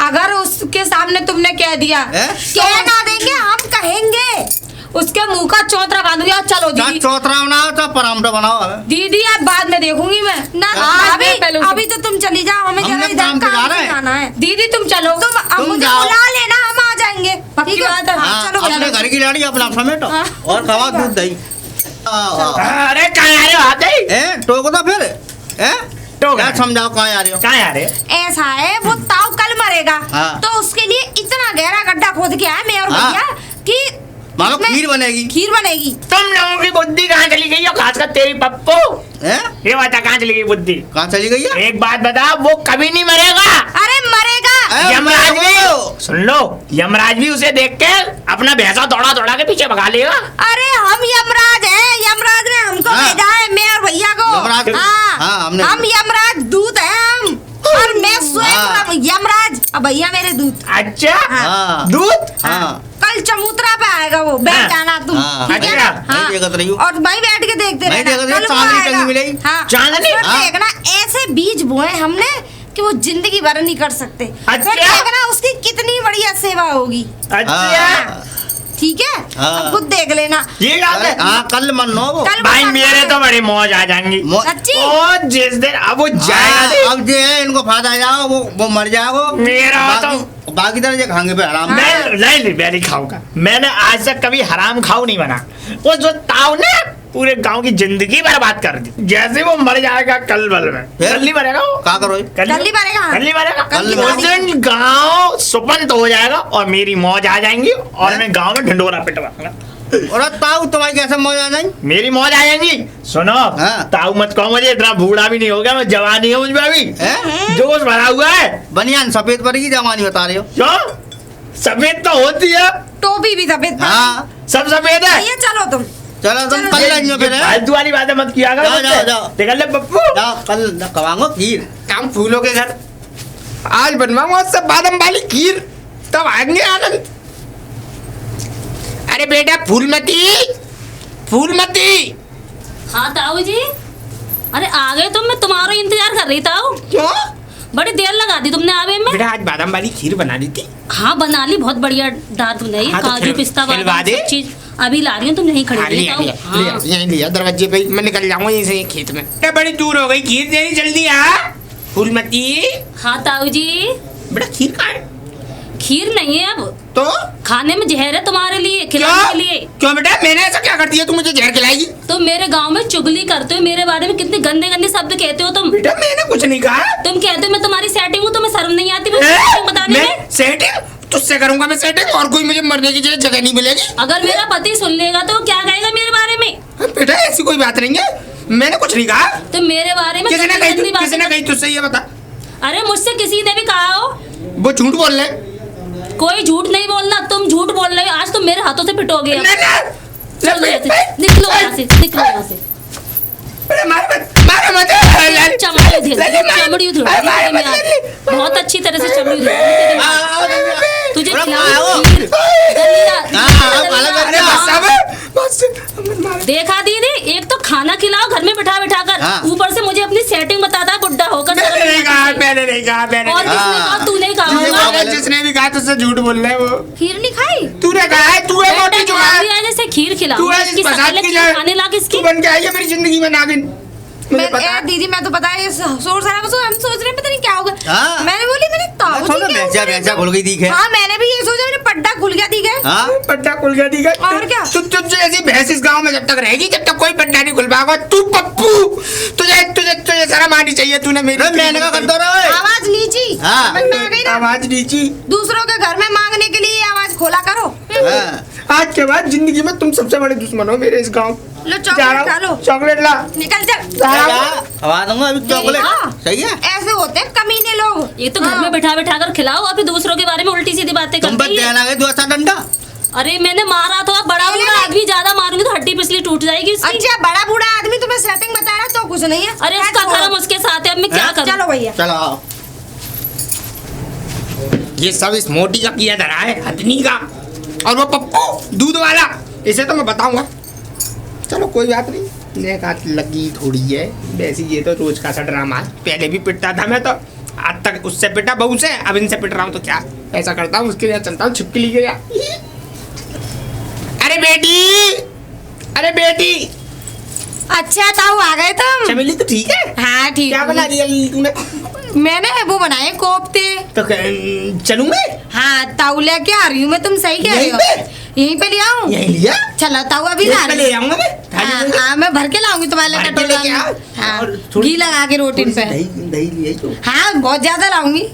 अगर उसके सामने तुमने कह दिया, है? कह ना देंगे, हम कहेंगे। उसके मुंह का चौतरा बांधूंगी। आज चलो चाहे दीदी, चौतरा बनाओ तो परामठा बनाओ हमें। दीदी आप बाद में देखूंगी मैं। ना हाँ, अभी मैं पहले उसे- अभी तो तुम चली जाओ, हमें हमने जरा इधर काम काम बिगाड़ा से है। जाना है। दीदी तुम चलो। तुम अब तुम मुझे जाओ। बुला लेना, हम आ जाएंगे। पक्की ठीक है? बात है। हाँ, चलो अपने चलो। घर की लाड़ी अपना समेटो और खवा दूध दही। अरे कहाँ आ रहे हो आते ही? टोक दो फिर। टोक क्या रहे। समझाओ कहाँ आ रही हो? कहाँ आ रहे हो? ऐसा है, वो ताऊ कल मरेगा हाँ। तो उसके लिए इतना गहरा गड्ढा खोद के आए मैं और हाँ। भैया कि मानो इसमें खीर बनेगी। खीर बनेगी। तुम लोगों की बुद्धि कहाँ चली गई हो, खासकर तेरी पप्पू? ये बता कहाँ चली गई बुद्धि? कहाँ चली गई है? एक बात बता, वो कभी नहीं मरेगा। अरे मरेगा। यमराज भी, सुन लो, यमराज भी उसे देख के अपना भैंसा दौड़ा दौड़ा के पीछे भगा लेगा। अरे हम यमराज हैं, यमराज ने हमको हाँ। भेजा है, मैं और भैया को। यमराज- हाँ, हाँ, हमने- हम यमराज दूत हैं हम। और मैं स्वयं हाँ। यमराज और भैया मेरे दूत। अच्छा, हाँ। दूध? हाँ। कल चबूतरा पे आएगा वो, बैठ हाँ। जाना तुम। हाँ। ठीक है अच्छा। ना? नहीं देखत रही हूँ। और भाई बैठ के देखते नहीं रहना। देखत रही हूँ, कल वो चांदनी आएगा। टंगी मिलेगी। हाँ। चांदनी? और हाँ। देखना ऐसे बीज बोए हमने कि वो जिंदगी भर नहीं कर सकते। अच्छा। फिर देखना उसकी कितनी बढ़िया सेवा होगी। अच्छा, हाँ। ठीक है? हाँ। अब खुद देख लेना। ये बात अरे है। हाँ, कल मन लो वो। कल भाई वो मेरे करना तो है। बड़ी मौज आ जाएंगी। सच्ची? ओ जिस दिन अब वो जाएगा हाँ, नहीं, अब जो है इनको फायदा जाओ, वो मर जाओ। मेरा बाकी तरह खाएंगे पे आराम। मैं नहीं खाऊंगा। मैंने आज तक कभी हराम खाऊ नहीं बना। वो जो ताऊ ने पूरे गांव की जिंदगी बर्बाद कर दी। जैसे वो मर जाएगा कल बल में, फिर? कल नहीं मरेगा वो। क्या करो? कल ही मरेगा। कल नहीं मरेगा। कल ही उस मरेगा। दिन गांव सुपंत हो जाएगा और मेरी मौज आ जाएंगी और मैं गांव में ढिंडोरा पिटवाऊंगा। और ताऊ तुम्हारी कैसे मौज आ जाएंगी? मेरी मौज आ जाएंगी। सुनो, हाँ। ताऊ मत कहो मुझे, इतना बूढ़ा भी नहीं हो गया मैं, जवानी है मुझ में अभी, हैं? जोश भरा हुआ है। बनियान सफेद पर की जवानी बता रहे हो? क्यों? सफेद तो होती है, टोपी भी सफेद। हाँ। सब सफेद है। भैया चलो तुम। चलो तुम चलो, कल जाइए फिर। हैं? फालतू वाली बातें मत किया करो जाओ, मुझसे। जाओ, जाओ। निकल ले पप्पू। जाओ कल खवाऊंगा खीर। काम फूलों के घर आज बनवाऊंगा सब बादाम वाली खीर, तब आएंगे आनंद। अरे बेटा फूलमती, फूलमती। हाँ ताऊ जी, अरे आ गए तुम? मैं तुम्हारा इंतजार कर रही ताऊ। क्यों? बड़ी देर लगा दी तुमने आवे में। बेटा आज बादाम वाली खीर बना दी थी। हाँ बना ली, बहुत बढ़िया दाल तुमने। हाँ, तो काजू पिस्ता खिलवा बादाम दे। सब चीज अभी ला रही हूँ, तुम यहीं खड़ी हाँ, रही लिया ताऊ। लिया लिया हाँ। यहीं लिया दरवाजे पे ही। मैं निकल जाऊंगा यहीं से खेत में। बेटा बड़ी दूर हो गई खीर, देनी जल्दी आ। फूलमती, हाँ ताऊ जी, बेटा खीर कहाँ है? खीर नहीं है अब, तो खाने में जहर है तुम्हारे लिए, क्या? खिलाने के लिए। क्यों बेटा मैंने ऐसा क्या कर दिया तू मुझे जहर खिलाएगी? तुम मेरे गांव में चुगली करते हो, मेरे बारे में कितने गंदे गंदे शब्द कहते हो तुम। बेटा मैंने कुछ नहीं कहा। तुम कहते हो मैं तुम्हारी सेटिंग हूँ, तुम्हें शर्म नहीं आती मुझे setting बताने में? मैं सेटिंग तुझसे करूंगा, मैं सेटिंग, और कोई मुझे मरने की जगह नहीं मिलेगी। अगर मेरा पति सुन लेगा तो वो क्या कहेगा मेरे बारे में? बेटा ऐसी कोई बात नहीं है, मैंने कुछ नहीं कहा। तुम मेरे बारे में किसने गंदी कही गंदी किसने बातें। कही तुझसे ये बता? अरे मुझसे किसी ने भी कहा हो? वो झूठ बोल रहे। कोई झूठ नहीं बोलना, तुम झूठ बोल रहे हो। आज तुम मेरे हाथों से पिटोगे अब। चलो यहाँ से, निकलो यहाँ से, निकलो यहाँ से। चमड़ी उधेड़ तेरे में आज। बहुत अच्छी तरह से चमड़ी उधेड़ तेरे में आज। तुझे खिलाऊं खीर, दलिया, देखा दीदी, एक तो खाना खिलाओ घर में बिठा बिठा कर, हाँ। ऊपर से मुझे अपनी सेटिंग बताता है बुड्ढा होकर। मैंने नहीं कहा, मैंने नहीं कहा, मैंने और नहीं किसने हाँ। कहा? तूने कहा तुझे होगा। कहा। जिसने भी कहा तुझसे झूठ बोल रहे हैं वो। खीर नहीं खाई? तूने कहा है, तू है मोटी जो है। जैसे खीर खिलाओ, तू है इसकी जिस बसात सकल की खीर खाने ला तू किसकी? बन के आई है मेरी जिंदगी में नागिन। मुझे पता है। दीदी मैं तो पता है ये शोर शराबा सो हम सोच रहे हैं पता नहीं क्या होगा। हाँ। मैंने बोली मैंने ताऊ जी क्या भैंसा हुआ? भैंसा खुल गई दिखे। हाँ मैंने भी ये सोचा, मेरे पट्टा खुल गया दिखे। हाँ पट्टा खुल गया दिखा। और क्या? तुझे ऐसी भैंस इस गांव में जब तक रहेगी जब तक कोई पट्टा नहीं खुल पाएगा। तू पप्पू, तुझे तुझे तुझे शर्म आनी चाहिए। तूने मेरी अरे मैंने क्या करता रहा है? आवाज नीची। हाँ। समझ में आ गई ना? आवाज नीची। दूसरों के घर में मांगने के लिए आवाज खोला करो। हाँ। आज के बाद जिंदगी में तुम सबसे बड़े दुश्मन हो मेरे इस गांव। लो जा चॉकलेट रहा खा हूँ, लो। चॉकलेट ला। निकल जा। आवा दूंगा अभी चॉकलेट। हाँ। सही है। ऐसे होते हैं कमीने लोग। ये तो घर में बैठा बैठा कर खिलाओ और फिर दूसरों के बारे में उल्टी सीधी बातें तुम पर करती है। देना है दूसरा डंडा। अरे मैंने मारा तो अब बड़ा बूढ़ा आदमी, ज्यादा मारूंगी तो हड्डी पिछली टूट जाएगी उसकी। अच्छा बड़ा बूढ़ा आदमी तुम्हें सेटिंग बता रहा तो कुछ नहीं है। अरे उसका कर्म उसके साथ है, अब मैं क्या करूं? चलो भैया। चलो आओ। ये सब इस मोटी का किया धरा है, हथनी का। और वो पप्पू दूध वाला, इसे तो मैं बताऊंगा। चलो कोई बात नहीं, नेक लगी थोड़ी है वैसी। ये तो रोज का सा ड्रामा है। पहले भी पिटता था मैं तो, आज तक उससे पिटा बहू से, अब इनसे पिट रहा हूँ। तो क्या ऐसा करता हूँ, उसके लिए चलता हूँ छिपकली के यहाँ। अरे बेटी, अरे बेटी। अच्छा ताऊ आ गए तुम? चमेली तो ठीक है। हाँ ठीक। क्या बना दिया तूने? मैंने वो बनाए कोफ्ते। तो चलूं मैं? हाँ ताऊ लेके आ रही हूँ मैं, तुम सही कह रहे हो। यहीं पे ले आऊँ? यहीं लिया? चलो ताऊ अभी ला रही ले आऊंगा मैं। हूँ। हाँ मैं भर के लाऊंगी तुम्हारे लिए भर के कटोरा लेके आ। में। हाँ और थोड़ी- घी लगा के रोटी पे। दही दही लिया तो हाँ बहुत ज्यादा लाऊंगी।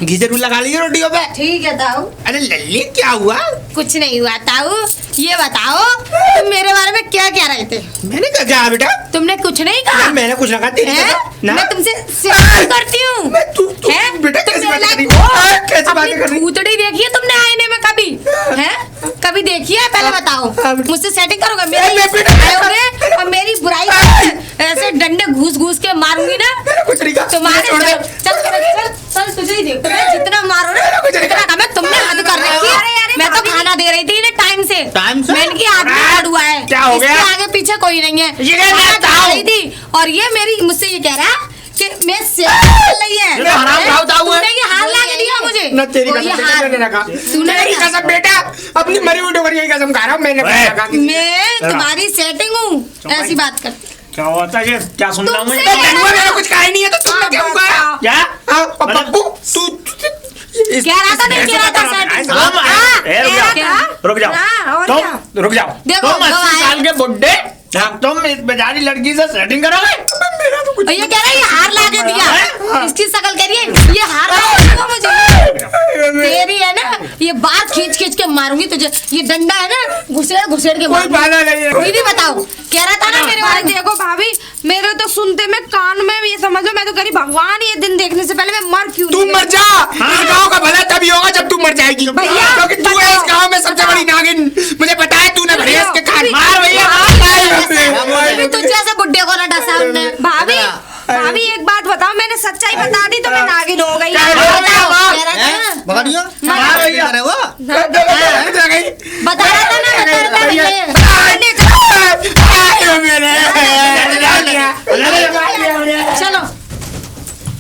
घी जरूर लगा लीजिए रोटियों पे। ठीक है ताऊ। अरे लल्ली क्या हुआ? कुछ नहीं हुआ ताऊ। ये बताओ तुम मेरे बारे में क्या कह रहे थे? मैंने क्या कहा बेटा? तुमने कुछ नहीं कहा। ना, मैंने कुछ लगा तेरी हैं? तरह। ना। मैं तुमसे सेटिंग करती हूँ। मैं तू हैं? बेटा तुम कैसी मेरे बात कर रही लायक हो? है? कैसी बातें कर अपनी रही? भूतड़ी देखी है तुमने आईने में कभी? हैं? कभी देखी है? पहले बताओ। हाँ, बेटा। मुझसे सेटिंग करोगे? मेरे मैं बेटा- आयोगे और मेरी बुराई करोगे। ऐसे डंडे घूस घूस के मारूंगी ना मैंने कुछ नहीं कहा। तुम्हारे। छोड़ दे। चल तुझे ही देखो मैं जितना मारो ना उतना कम है। तुमने हद कर रखी है। मैं तो खाना दे रही थी इन्हें टाइम से। टाइम से? मैं इनकी आदमी अड़ुआ है। क्या हो गया? इसके आगे पीछे कोई नहीं है। ये क्या खाना कहता खा हूँ? रही थी और ये मेरी मुझसे ये कह रहा है कि मैं सेटिंग कर रही है। ये तो हराम खाओ ताऊ है। तूने ये हार ला के दिया मुझे। ना तेरी और कसम, ये बेटा, हार- मैंने रखा। तूने तेरी रखा। कसम बेटा, अपनी मरी हुई डोगरी की कसम खा रहा हूँ। मैंने कुछ ओए। लगा के- मैं तुम्हारी सेटिंग हूँ। ऐसी बात करती। क्या होता है ये? क्या सुन रहा हूँ मैं? तुमसे- तो धनुआ मैंने कुछ कहा ही नहीं है तो तुमने क्या कहा? क्या? हाँ, और पप्पू तू कह रहा था नहीं कह रहा था सेटिंग। हम हाँ, ए, रुक कह रहा जाओ, था। रुक जाओ। हाँ, और क्या? तुम रुक जाओ। देखो, तुम 80 गवाह साल के बुड्ढे, तुम इस बेचारी लड़की से सेटिंग करोगे? मेरा तो कुछ और ये कह रहा है ये हार ला के दिया। हाँ। इसकी शकल कह रही है ये हार ला के दिया मुझे। तेरी है ना ये बात खींच खींच के मारूंगी तुझे। ये डंडा है ना घुसेड़ घुसेड़ के कोई मारूंगी। बाधा नहीं है। कोई भी बताओ कह रहा था ना मेरे बारे में। देखो भाभी मेरे तो सुनते में कान में ये समझो मैं तो कह रही भगवान ये दिन देखने से पहले मैं मर क्यों तू नहीं मर गई। जा। इस गांव का भला तभी होगा जब तू मर जाएगी। भैया, क्योंकि तू है इस बताओ। गांव में सबसे बड़ी नागिन। मुझे पता है तूने भरे इसके कान। मार भैया तुझ जैसे बुड्ढे को ना डसा हमने। भाभी भाभी एक बात बताओ मैंने सच्चाई बता दी तो मैं नागिन हो गई। क्या हो गया, माँ? कह रहा था ना। पकड़ियो। मार मार भैया। रहे हो? बता रहा था ना बता रहा था ये। मेरे